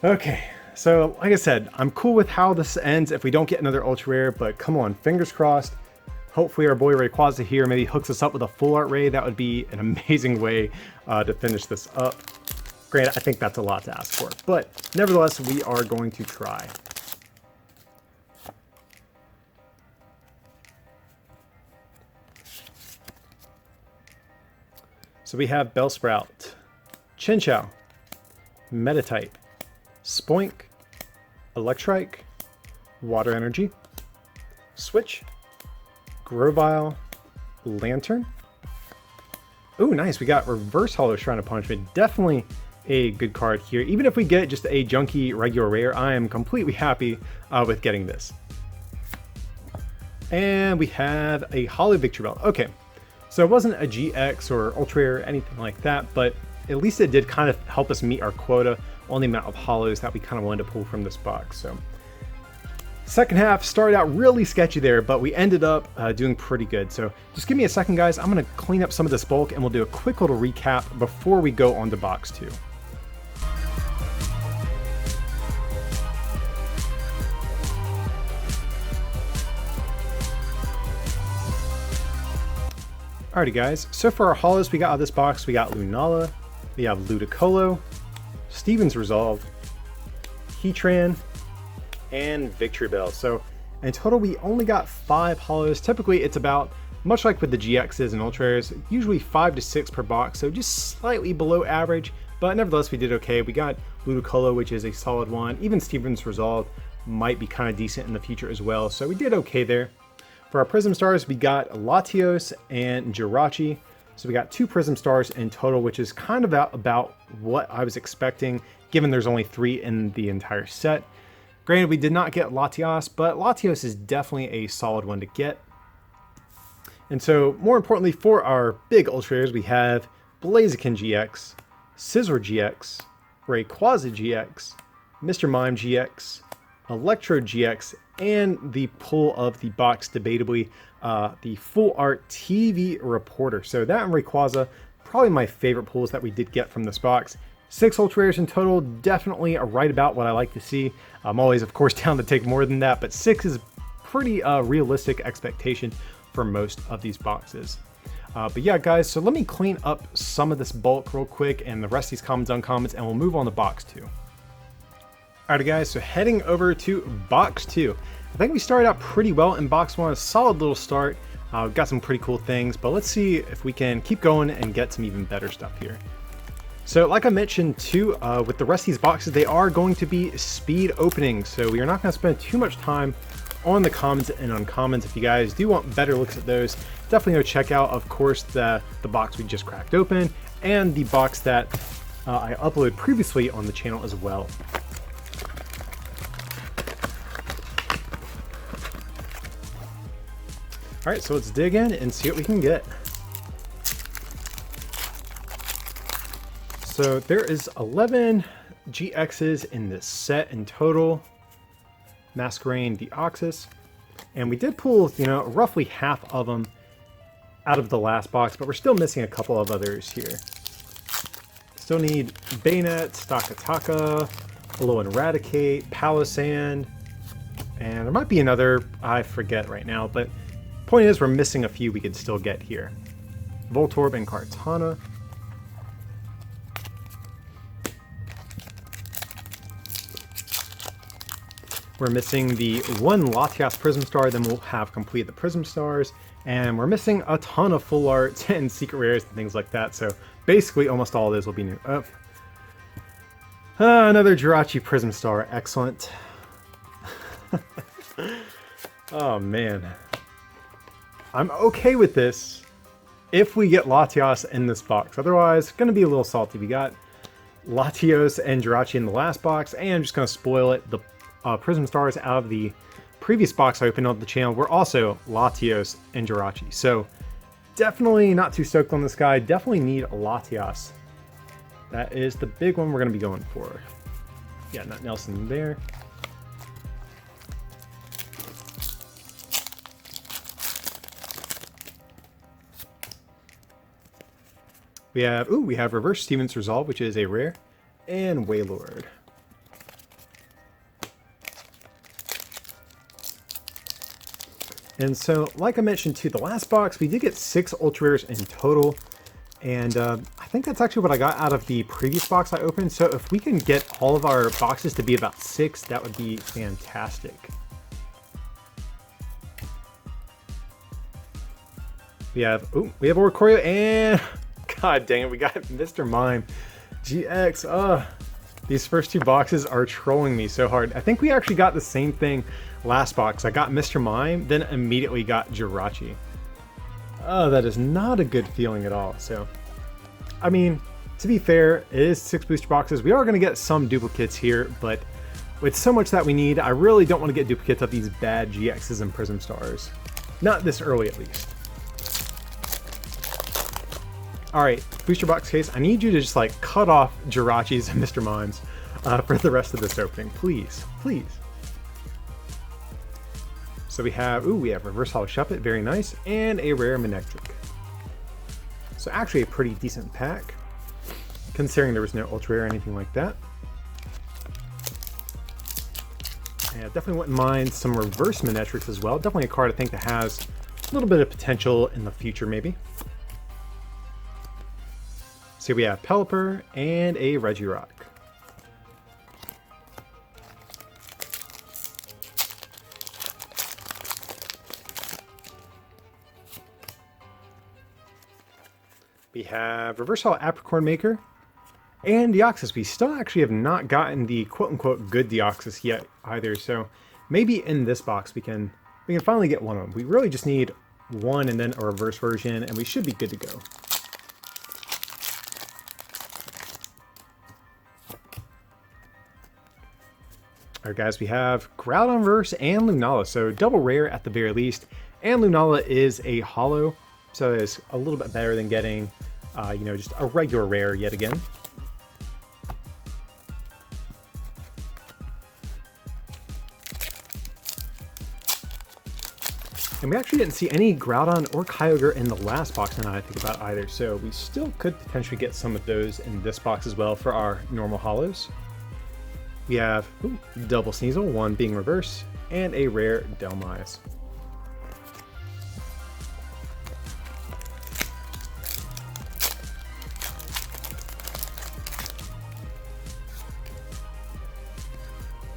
Okay, so like I said, I'm cool with how this ends if we don't get another ultra rare, but come on, fingers crossed. Hopefully our boy Rayquaza here maybe hooks us up with a full art ray. That would be an amazing way to finish this up. Granted, I think that's a lot to ask for, but nevertheless, we are going to try. So we have Bellsprout, Chinchou, Metatype, Spoink, Electrike, Water Energy, Switch, Grovyle, Lantern. Ooh, nice. We got Reverse Hollow Shrine of Punishment. Definitely a good card here. Even if we get just a junky regular rare, I am completely happy with getting this. And we have a Hollow Victory Bell. Okay, so it wasn't a GX or Ultra Rare or anything like that, but at least it did kind of help us meet our quota on the amount of hollows that we kind of wanted to pull from this box. So second half started out really sketchy there, but we ended up doing pretty good. So just give me a second, guys. I'm going to clean up some of this bulk and we'll do a quick little recap before we go on to box 2. Alrighty, guys. So for our hollows we got out of this box, we got Lunala, we have Ludicolo, Steven's Resolve, Heatran, and Victory Bell. So in total we only got 5 hollows. Typically it's about, much like with the GXs and Ultra Rares, usually 5 to 6 per box, so just slightly below average, but nevertheless we did okay. We got Ludicolo, which is a solid one. Even Steven's Resolve might be kind of decent in the future as well, so we did okay there. For our Prism Stars, we got Latios and Jirachi. So we got 2 Prism Stars in total, which is kind of about what I was expecting, given there's only 3 in the entire set. Granted, we did not get Latios, but Latios is definitely a solid one to get. And so, more importantly, for our big Ultra Rares, we have Blaziken GX, Scizor GX, Rayquaza GX, Mr. Mime GX, Electrode GX, and the pull of the box, debatably, the Full Art TV Reporter. So that and Rayquaza, probably my favorite pulls that we did get from this box. 6 Ultra Rares in total, definitely right about what I like to see. I'm always, of course, down to take more than that, but 6 is pretty realistic expectation for most of these boxes. But yeah, guys, so let me clean up some of this bulk real quick and the rest of these commons, uncommons, and we'll move on to box 2. Alright guys, so heading over to box 2. I think we started out pretty well in box 1, a solid little start. We've got some pretty cool things, but let's see if we can keep going and get some even better stuff here. So like I mentioned too, with the rest of these boxes, they are going to be speed openings, so we are not going to spend too much time on the commons and uncommons. If you guys do want better looks at those, definitely go check out, of course, the box we just cracked open and the box that I uploaded previously on the channel as well. All right, so let's dig in and see what we can get. So there is 11 GXs in this set in total, Masquerain, Deoxys, and we did pull, you know, roughly half of them out of the last box, but we're still missing a couple of others here. Still need Banette, Stakataka, Hello Eradicate, Palossand, and there might be another, I forget right now, but point is we're missing a few we could still get here. Voltorb and Kartana. We're missing the 1 Latias Prism Star, then we'll have completed the Prism Stars, and we're missing a ton of full arts and secret rares and things like that, so basically almost all of those will be new. Another Jirachi Prism Star. Excellent. Oh, man. I'm okay with this if we get Latias in this box. Otherwise, it's going to be a little salty. We got Latios and Jirachi in the last box, and I'm just going to spoil it. The Prism Stars out of the previous box I opened on the channel were also Latios and Jirachi. So definitely not too stoked on this guy. Definitely need Latias. That is the big one we're going to be going for. Yeah, not Nelson there. We have Reverse Steven's Resolve, which is a rare, and Waylord. And so, like I mentioned to the last box, we did get 6 ultra rares in total, and I think that's actually what I got out of the previous box I opened. So if we can get all of our boxes to be about 6, that would be fantastic. We have Oricorio and God dang it, we got Mr. Mime GX. These first 2 boxes are trolling me so hard. I think we actually got the same thing last box. I got Mr. Mime, then immediately got Jirachi. Oh, that is not a good feeling at all. So, I mean, to be fair, it is 6 booster boxes. We are going to get some duplicates here, but with so much that we need, I really don't want to get duplicates of these bad GXs and Prism Stars. Not this early, at least. Alright, booster box case, I need you to just like cut off Jirachis and Mr. Mimes for the rest of this opening. Please, please. So we have Reverse Hollow Shuppet, very nice, and a rare Manectric. So actually a pretty decent pack, considering there was no ultra rare or anything like that. And I definitely wouldn't mind some reverse Manectrics as well. Definitely a card I think that has a little bit of potential in the future maybe. So we have Pelipper and a Regirock. We have Reverse Hollow Apricorn Maker and Deoxys. We still actually have not gotten the quote-unquote good Deoxys yet either, so maybe in this box we can finally get one of them. We really just need one and then a reverse version, and we should be good to go. Alright guys, we have Groudon Reverse and Lunala, so double rare at the very least, and Lunala is a holo, so it's a little bit better than getting, just a regular rare yet again. And we actually didn't see any Groudon or Kyogre in the last box now that I think about it either, so we still could potentially get some of those in this box as well for our normal holos. We have double Sneasel, one being reverse, and a rare Delmise.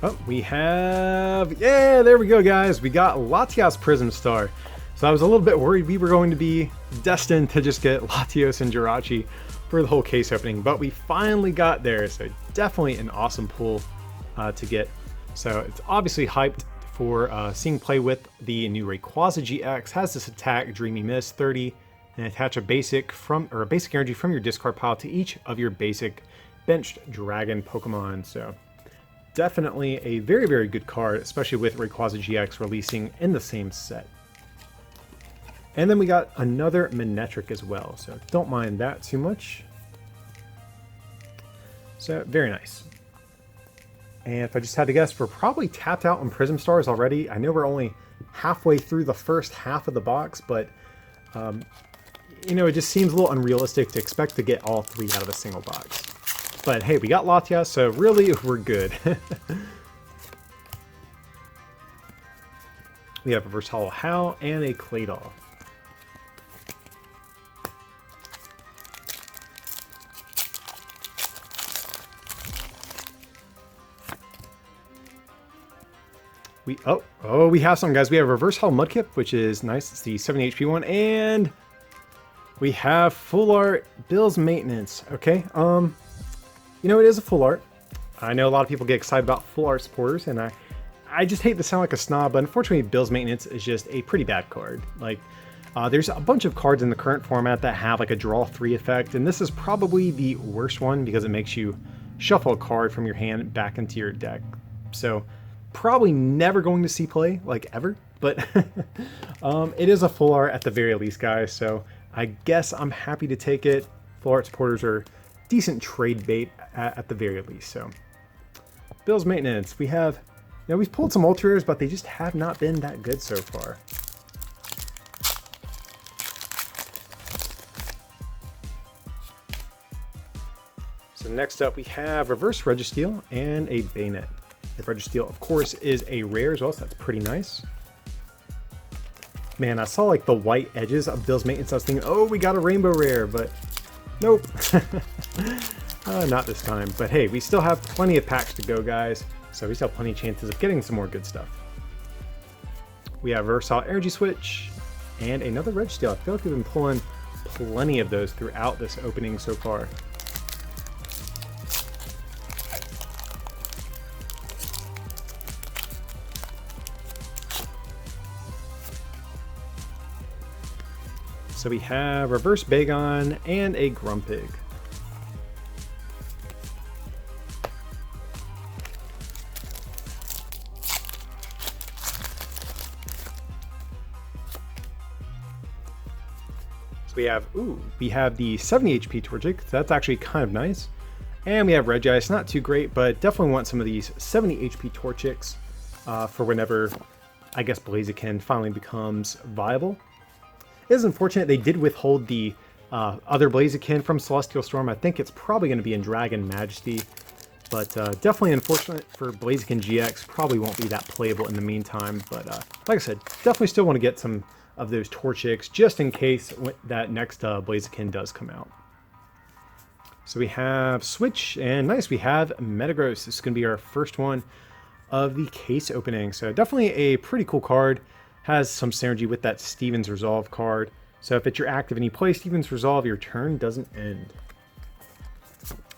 Oh, we have, yeah, there we go guys. We got Latias Prism Star. So I was a little bit worried we were going to be destined to just get Latios and Jirachi for the whole case opening, but we finally got there. So definitely an awesome pull to get. So it's obviously hyped for seeing play with the new Rayquaza GX. Has this attack, Dreamy Mist, 30, and attach a basic energy from your discard pile to each of your basic benched dragon Pokemon. So definitely a very, very good card, especially with Rayquaza GX releasing in the same set. And then we got another Manectric as well, so don't mind that too much. So very nice. And if I just had to guess, we're probably tapped out on Prism Stars already. I know we're only halfway through the first half of the box, but it just seems a little unrealistic to expect to get all 3 out of a single box. But hey, we got Latias, so really we're good. We have a Reverse Hollow Howl and a Claydol. We have some guys. We have Reverse Hollow Mudkip, which is nice. It's the 70 HP one, and we have Full Art Bill's Maintenance. Okay, it is a full art. I know a lot of people get excited about full art supporters, and I just hate to sound like a snob, but unfortunately Bill's Maintenance is just a pretty bad card. Like, there's a bunch of cards in the current format that have like a draw 3 effect, and this is probably the worst one because it makes you shuffle a card from your hand back into your deck. So probably never going to see play, like ever, but it is a full art at the very least, guys, so I guess I'm happy to take it. Full art supporters are decent trade bait at the very least. So Bill's Maintenance, we have, you know, we've pulled some ultra rares, but they just have not been that good so far. So next up we have Reverse Registeel and a Banette. The Registeel, of course, is a rare as well, so that's pretty nice. Man, I saw like the white edges of Bill's Maintenance. I was thinking, oh, we got a rainbow rare, but nope. Not this time. But hey, we still have plenty of packs to go, guys. So we still have plenty of chances of getting some more good stuff. We have Versatile Energy Switch and another Registeel. I feel like we've been pulling plenty of those throughout this opening so far. So we have Reverse Bagon and a Grumpig. So we have the 70 HP Torchic, so that's actually kind of nice. And we have Regice, not too great, but definitely want some of these 70 HP Torchics for whenever, I guess, Blaziken finally becomes viable. It is unfortunate they did withhold the other Blaziken from Celestial Storm. I think it's probably going to be in Dragon Majesty, but definitely unfortunate for Blaziken GX. Probably won't be that playable in the meantime, but like I said, definitely still want to get some of those Torchics just in case that next Blaziken does come out. So we have Switch, and nice, we have Metagross. This is going to be our first one of the case opening, so definitely a pretty cool card. Has some synergy with that Steven's Resolve card. So if it's your active and you play Steven's Resolve, your turn doesn't end.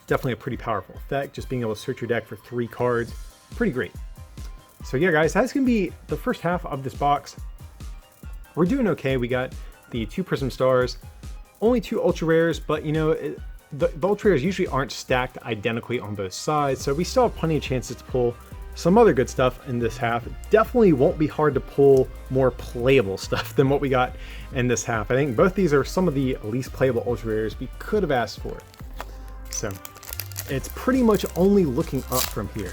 Definitely a pretty powerful effect, just being able to search your deck for 3 cards. Pretty great. So yeah, guys, that's going to be the first half of this box. We're doing okay. We got the 2 Prism Stars, only 2 Ultra Rares, but you know, the Ultra Rares usually aren't stacked identically on both sides, so we still have plenty of chances to pull some other good stuff in this half. Definitely won't be hard to pull more playable stuff than what we got in this half. I think both these are some of the least playable ultra rares we could have asked for. So it's pretty much only looking up from here.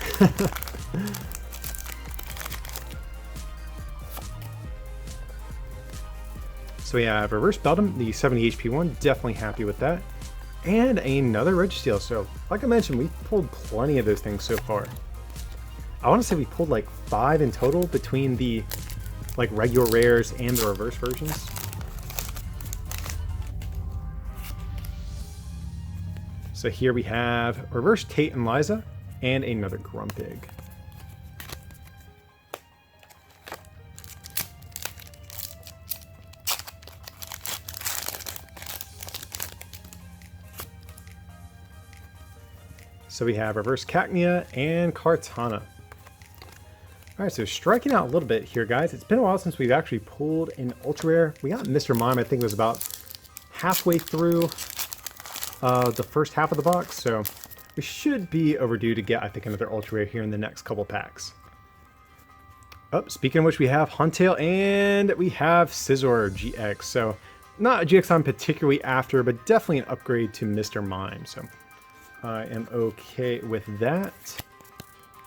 So we have Reverse Beldum, the 70 HP one, definitely happy with that. And another Registeel. So like I mentioned, we've pulled plenty of those things so far. I want to say we pulled like 5 in total between the like regular rares and the reverse versions. So here we have Reverse Tate and Liza and another Grumpig. So we have Reverse Cacnea and Kartana. Alright, so striking out a little bit here, guys. It's been a while since we've actually pulled an ultra rare. We got Mr. Mime, I think it was about halfway through the first half of the box, so we should be overdue to get, I think, another ultra rare here in the next couple packs. Oh, speaking of which, we have Huntail and we have Scizor GX. So not a GX I'm particularly after, but definitely an upgrade to Mr. Mime. So I am okay with that.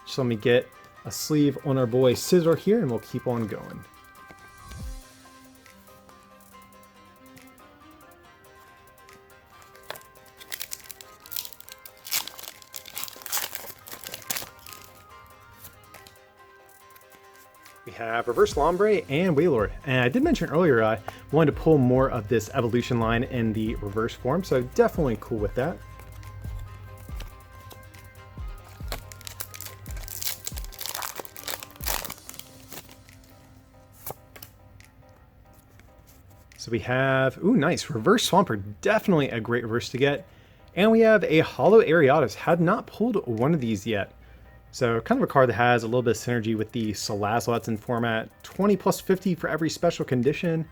Just let me get a sleeve on our boy Scizor here, and we'll keep on going. We have Reverse Lombre and Wailord. And I did mention earlier I wanted to pull more of this evolution line in the reverse form, so definitely cool with that. So we have, ooh, nice, Reverse Swampert, definitely a great reverse to get. And we have a Hollow Ariados, had not pulled one of these yet. So kind of a card that has a little bit of synergy with the Salazzle in format. 20 plus 50 for every special condition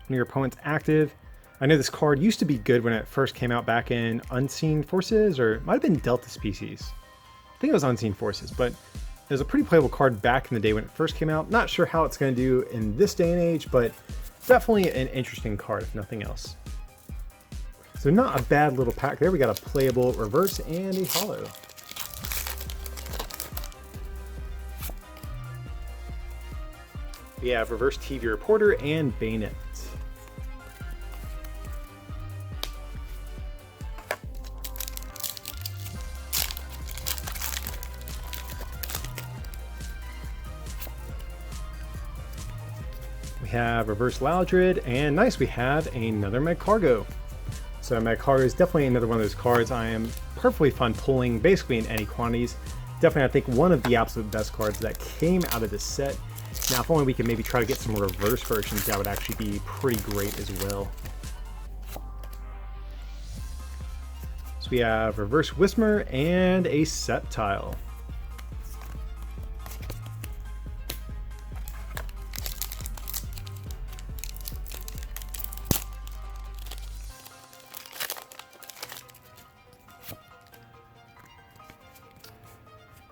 when your opponent's active. I know this card used to be good when it first came out back in Unseen Forces, or it might have been Delta Species. I think it was Unseen Forces, but it was a pretty playable card back in the day when it first came out. Not sure how it's going to do in this day and age, but definitely an interesting card if nothing else. So not a bad little pack there. We got a playable reverse and a holo. We have reverse TV reporter and Banette. We have reverse Loudred, and nice, we have another Magcargo. So Magcargo is definitely another one of those cards I am perfectly fun pulling basically in any quantities. Definitely I think one of the absolute best cards that came out of this set. Now if only we could maybe try to get some reverse versions, that would actually be pretty great as well. So we have reverse Whismer and a Sceptile.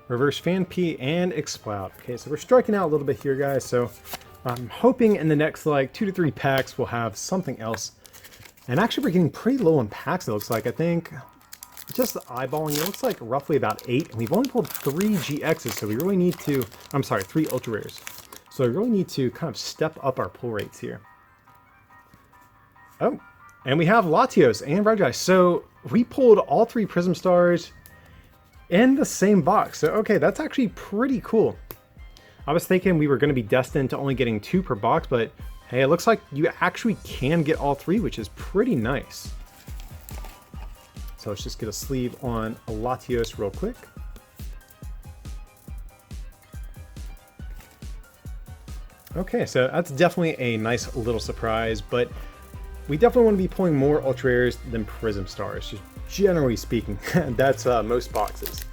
Reverse Fanpea and Exploud. Okay, so we're striking out a little bit here, guys. So I'm hoping in the next like 2 to 3 packs we'll have something else. And actually we're getting pretty low in packs, it looks like. I think just eyeballing, it looks like roughly about 8. And we've only pulled 3 GXs, so we really need to, I'm sorry, 3 Ultra Rares. So we really need to kind of step up our pull rates here. Oh, and we have Latios and Regis. So we pulled all 3 Prism Stars in the same box. So okay, that's actually pretty cool. I was thinking we were going to be destined to only getting 2 per box, but hey, it looks like you actually can get all 3, which is pretty nice. So let's just get a sleeve on a Latios real quick. Okay, so that's definitely a nice little surprise, but we definitely want to be pulling more Ultra Rares than Prism Stars, just generally speaking. That's most boxes.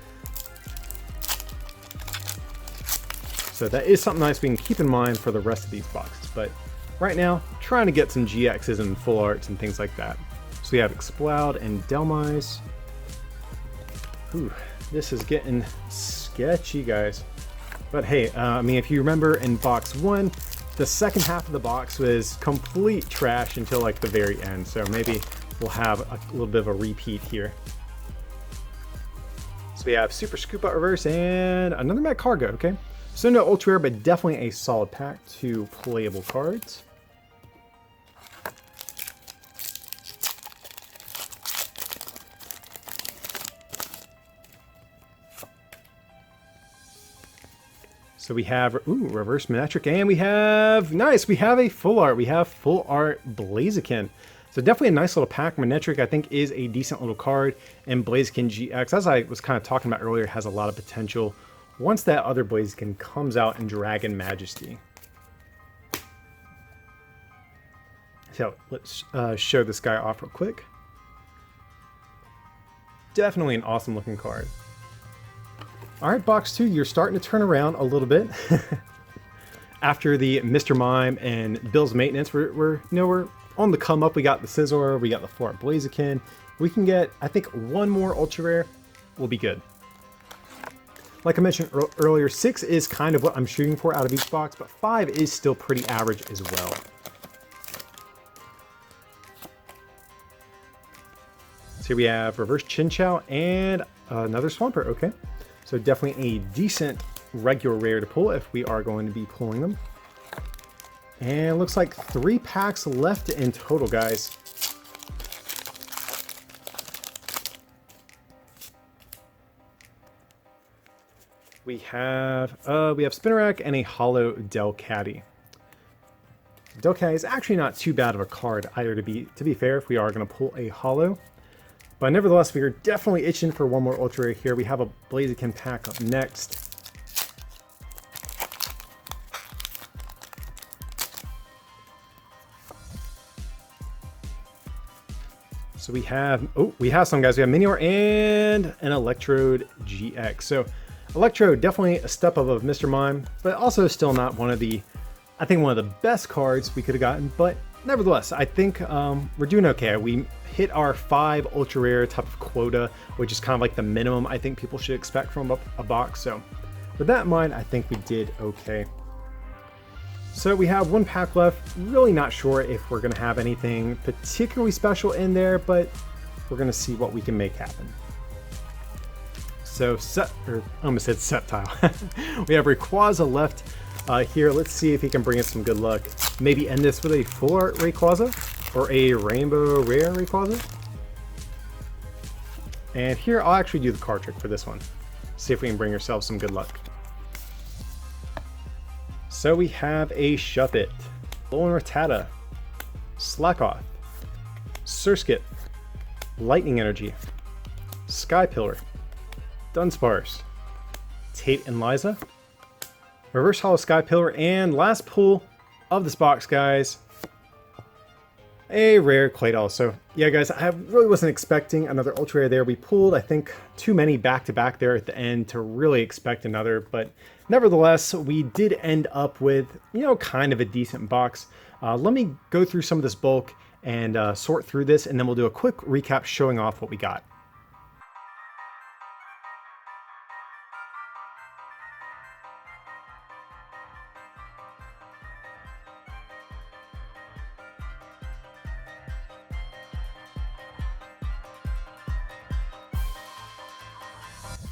So that is something nice we can keep in mind for the rest of these boxes. But right now, trying to get some GXs and full arts and things like that. So we have Exploud and Delmise. Ooh, this is getting sketchy, guys. But hey, I mean, if you remember in box 1, the second half of the box was complete trash until like the very end. So maybe we'll have a little bit of a repeat here. So we have Super Scoop Out Reverse and another Magcargo, okay? So no Ultra Rare, but definitely a solid pack to playable cards. So we have, ooh, reverse Manectric, and we have, nice, we have a full art. We have full art Blaziken. So definitely a nice little pack. Manectric, I think, is a decent little card, and Blaziken GX, as I was kind of talking about earlier, has a lot of potential once that other Blaziken comes out in Dragon Majesty. So let's show this guy off real quick. Definitely an awesome looking card. All right, box 2, you're starting to turn around a little bit. After the Mr. Mime and Bill's Maintenance, we're on the come up. We got the Scizor, we got the full art Blaziken. We can get, I think, 1 more Ultra Rare, we'll be good. Like I mentioned earlier, 6 is kind of what I'm shooting for out of each box, but 5 is still pretty average as well. So here we have reverse Chinchou and another Swampert, okay. So definitely a decent regular rare to pull if we are going to be pulling them. And it looks like 3 packs left in total, guys. We have Spinarak and a holo Delcatty. Delcatty is actually not too bad of a card either, to be fair, if we are going to pull a holo. But nevertheless, we are definitely itching for 1 more Ultra Rare here. We have a Blaziken pack up next. So we have some guys. We have Minior and an Electrode GX. So Electro, definitely a step above Mr. Mime, but also still not one of the, I think one of the best cards we could have gotten, but nevertheless, I think we're doing okay. We hit our 5 ultra rare type of quota, which is kind of like the minimum I think people should expect from a box. So with that in mind, I think we did okay. So we have 1 pack left. Really not sure if we're going to have anything particularly special in there, but we're going to see what we can make happen. So I almost said Sceptile. We have Rayquaza left here. Let's see if he can bring us some good luck. Maybe end this with a full art Rayquaza or a rainbow rare Rayquaza. And here I'll actually do the card trick for this one. See if we can bring ourselves some good luck. So we have a Shuppet, Alolan Rattata, Slackoth, Surskit, Lightning Energy, Skypillar, Dunsparce, Tate and Liza, Reverse Hollow Skypillar, and last pull of this box, guys, a rare Claydol. So yeah, guys, I really wasn't expecting another ultra rare there. We pulled, I think, too many back to back there at the end to really expect another, but nevertheless, we did end up with, you know, kind of a decent box. Let me go through some of this bulk and sort through this, and then we'll do a quick recap showing off what we got.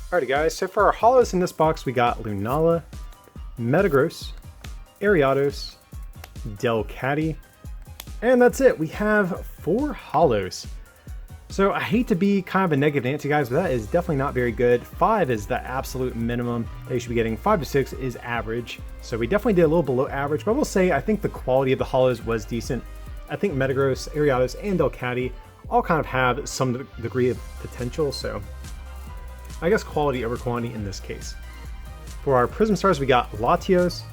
Alrighty guys, so for our holos in this box, we got Lunala, Metagross, Ariados, Delcatty, and that's it. We have 4 holos. So I hate to be kind of a negative Nancy, guys, but that is definitely not very good. 5 is the absolute minimum that you should be getting. 5 to 6 is average. So we definitely did a little below average, but I will say I think the quality of the holos was decent. I think Metagross, Ariados, and Delcatty all kind of have some degree of potential, so I guess quality over quantity in this case. For our Prism Stars, we got Latias,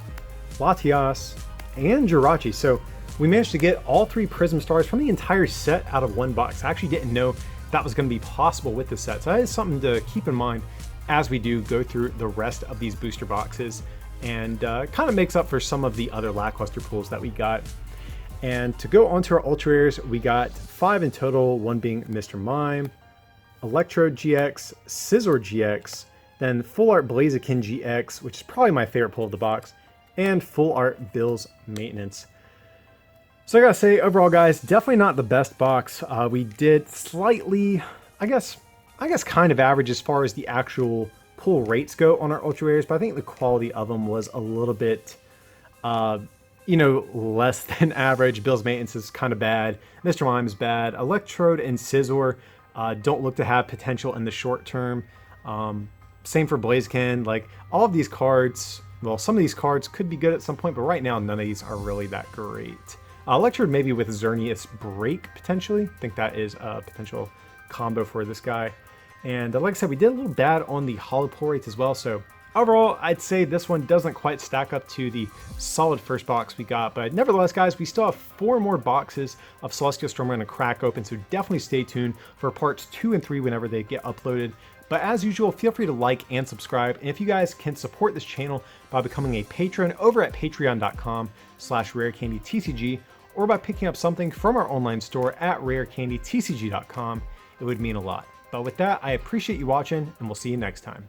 and Jirachi. So we managed to get all 3 Prism Stars from the entire set out of 1 box. I actually didn't know that was going to be possible with this set. So that is something to keep in mind as we do go through the rest of these booster boxes, and kind of makes up for some of the other lackluster pulls that we got. And to go on to our Ultra Rares, we got 5 in total, 1 being Mr. Mime, Electrode GX, Scizor GX, then Full Art Blaziken GX, which is probably my favorite pull of the box, and Full Art Bill's Maintenance. So I gotta say, overall guys, definitely not the best box. We did slightly, I guess kind of average as far as the actual pull rates go on our Ultra Rares, but I think the quality of them was a little bit, you know, less than average. Bill's Maintenance is kind of bad. Mr. Mime is bad. Electrode and Scizor don't look to have potential in the short term. Same for Blaziken. Like, all of these cards, well, some of these cards could be good at some point, but right now none of these are really that great. Electrode maybe with Xerneas Break, potentially. I think that is a potential combo for this guy. And like I said, we did a little bad on the holo pull rates as well, so overall, I'd say this one doesn't quite stack up to the solid first box we got, but nevertheless, guys, we still have 4 more boxes of Celestial Storm we're going to crack open, so definitely stay tuned for parts 2 and 3 whenever they get uploaded. But as usual, feel free to like and subscribe, and if you guys can support this channel by becoming a patron over at patreon.com/rarecandytcg, or by picking up something from our online store at rarecandytcg.com, it would mean a lot. But with that, I appreciate you watching, and we'll see you next time.